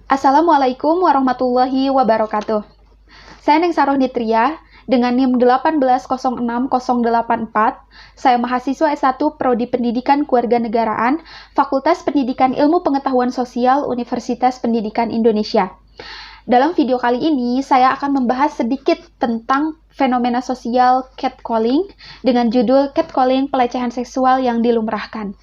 Assalamualaikum warahmatullahi wabarakatuh. Saya Ningsaroh Nitria dengan NIM 1806084. Saya mahasiswa S1 Prodi Pendidikan Kewarganegaraan, Fakultas Pendidikan Ilmu Pengetahuan Sosial Universitas Pendidikan Indonesia. Dalam video kali ini, saya akan membahas sedikit tentang fenomena sosial catcalling dengan judul Catcalling Pelecehan Seksual yang Dilumrahkan.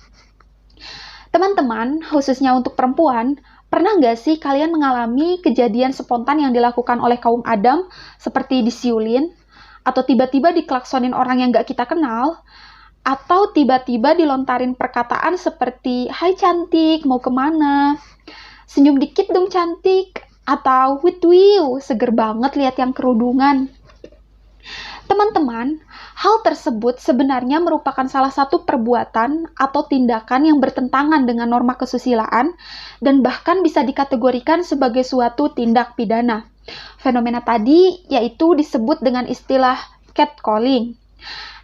Teman-teman, khususnya untuk perempuan, pernah nggak sih kalian mengalami kejadian spontan yang dilakukan oleh kaum Adam seperti disiulin, atau tiba-tiba diklaksonin orang yang nggak kita kenal, atau tiba-tiba dilontarin perkataan seperti, "Hai cantik, mau kemana? Senyum dikit dong cantik," atau "Witwiw, seger banget lihat yang kerudungan." Teman-teman, hal tersebut sebenarnya merupakan salah satu perbuatan atau tindakan yang bertentangan dengan norma kesusilaan dan bahkan bisa dikategorikan sebagai suatu tindak pidana. Fenomena tadi yaitu disebut dengan istilah catcalling.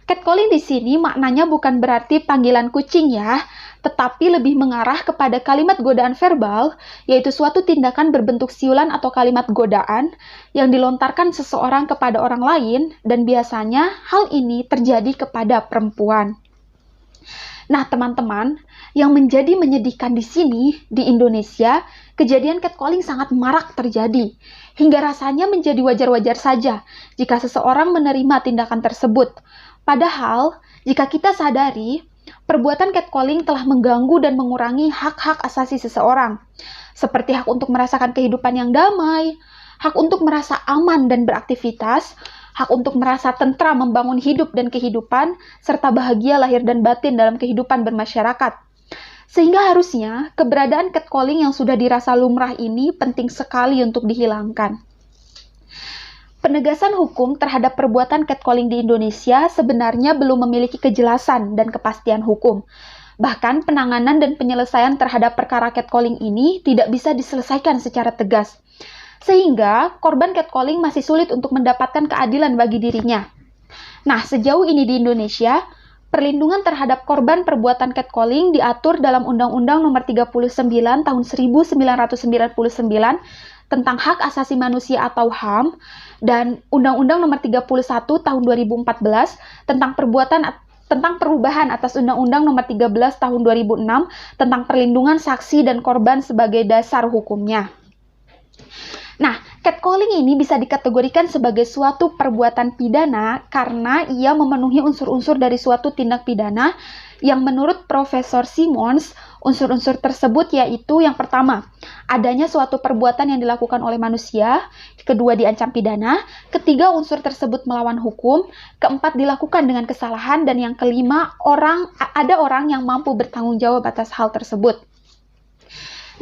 Catcalling di sini maknanya bukan berarti panggilan kucing ya, tetapi lebih mengarah kepada kalimat godaan verbal, yaitu suatu tindakan berbentuk siulan atau kalimat godaan yang dilontarkan seseorang kepada orang lain, dan biasanya hal ini terjadi kepada perempuan. Nah, teman-teman, yang menjadi menyedihkan di sini, di Indonesia, kejadian catcalling sangat marak terjadi, hingga rasanya menjadi wajar-wajar saja jika seseorang menerima tindakan tersebut. Padahal, jika kita sadari, perbuatan catcalling telah mengganggu dan mengurangi hak-hak asasi seseorang, seperti hak untuk merasakan kehidupan yang damai, hak untuk merasa aman dan beraktivitas, hak untuk merasa tentram membangun hidup dan kehidupan, serta bahagia lahir dan batin dalam kehidupan bermasyarakat. Sehingga harusnya keberadaan catcalling yang sudah dirasa lumrah ini penting sekali untuk dihilangkan. Penegasan hukum terhadap perbuatan catcalling di Indonesia sebenarnya belum memiliki kejelasan dan kepastian hukum. Bahkan penanganan dan penyelesaian terhadap perkara catcalling ini tidak bisa diselesaikan secara tegas. Sehingga korban catcalling masih sulit untuk mendapatkan keadilan bagi dirinya. Nah, sejauh ini di Indonesia, perlindungan terhadap korban perbuatan catcalling diatur dalam Undang-Undang Nomor 39 Tahun 1999 tentang Hak Asasi Manusia atau HAM, dan Undang-Undang Nomor 31 Tahun 2014 tentang perubahan atas Undang-Undang Nomor 13 Tahun 2006 tentang perlindungan saksi dan korban sebagai dasar hukumnya. Nah, catcalling ini bisa dikategorikan sebagai suatu perbuatan pidana karena ia memenuhi unsur-unsur dari suatu tindak pidana yang menurut Profesor Simons, unsur-unsur tersebut yaitu yang pertama, adanya suatu perbuatan yang dilakukan oleh manusia, kedua diancam pidana, ketiga unsur tersebut melawan hukum, keempat dilakukan dengan kesalahan, dan yang kelima ada orang yang mampu bertanggung jawab atas hal tersebut.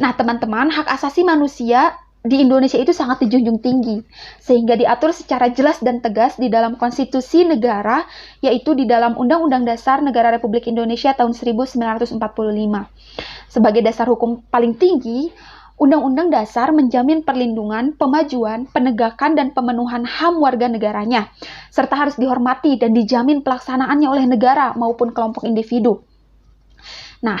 Nah, teman-teman, hak asasi manusia di Indonesia itu sangat dijunjung tinggi, sehingga diatur secara jelas dan tegas di dalam konstitusi negara, yaitu di dalam Undang-Undang Dasar Negara Republik Indonesia tahun 1945. Sebagai dasar hukum paling tinggi, Undang-Undang Dasar menjamin perlindungan, pemajuan, penegakan, dan pemenuhan HAM warga negaranya, serta harus dihormati dan dijamin pelaksanaannya oleh negara maupun kelompok individu. Nah,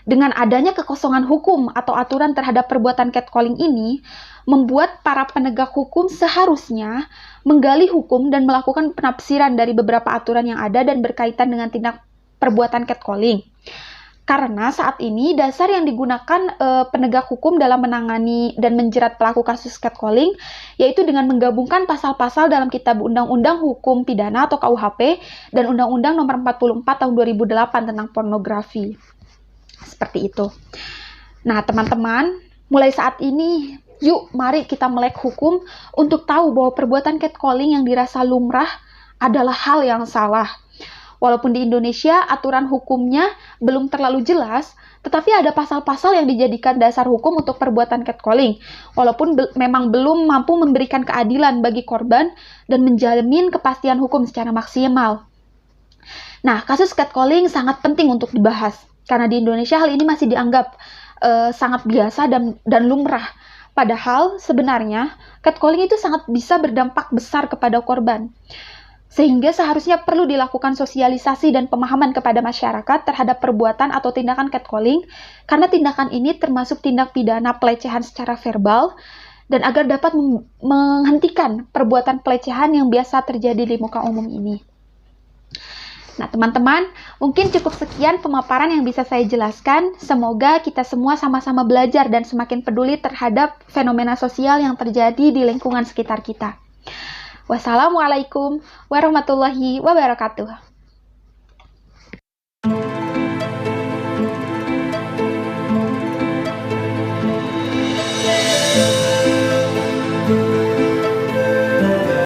dengan adanya kekosongan hukum atau aturan terhadap perbuatan catcalling ini, membuat para penegak hukum seharusnya menggali hukum dan melakukan penafsiran dari beberapa aturan yang ada dan berkaitan dengan tindak perbuatan catcalling. Karena saat ini dasar yang digunakan penegak hukum dalam menangani dan menjerat pelaku kasus catcalling yaitu dengan menggabungkan pasal-pasal dalam Kitab Undang-Undang Hukum Pidana atau KUHP dan Undang-Undang Nomor 44 Tahun 2008 tentang pornografi. Seperti itu. Nah, teman-teman, mulai saat ini, yuk mari kita melek hukum untuk tahu bahwa perbuatan catcalling yang dirasa lumrah adalah hal yang salah. Walaupun di Indonesia aturan hukumnya belum terlalu jelas, tetapi ada pasal-pasal yang dijadikan dasar hukum untuk perbuatan catcalling, walaupun memang belum mampu memberikan keadilan bagi korban dan menjamin kepastian hukum secara maksimal. Nah, kasus catcalling sangat penting untuk dibahas, karena di Indonesia hal ini masih dianggap sangat biasa dan lumrah. Padahal sebenarnya catcalling itu sangat bisa berdampak besar kepada korban. Sehingga seharusnya perlu dilakukan sosialisasi dan pemahaman kepada masyarakat terhadap perbuatan atau tindakan catcalling, karena tindakan ini termasuk tindak pidana pelecehan secara verbal, dan agar dapat menghentikan perbuatan pelecehan yang biasa terjadi di muka umum ini. Nah, teman-teman, mungkin cukup sekian pemaparan yang bisa saya jelaskan. Semoga kita semua sama-sama belajar dan semakin peduli terhadap fenomena sosial yang terjadi di lingkungan sekitar kita. Wassalamualaikum warahmatullahi wabarakatuh.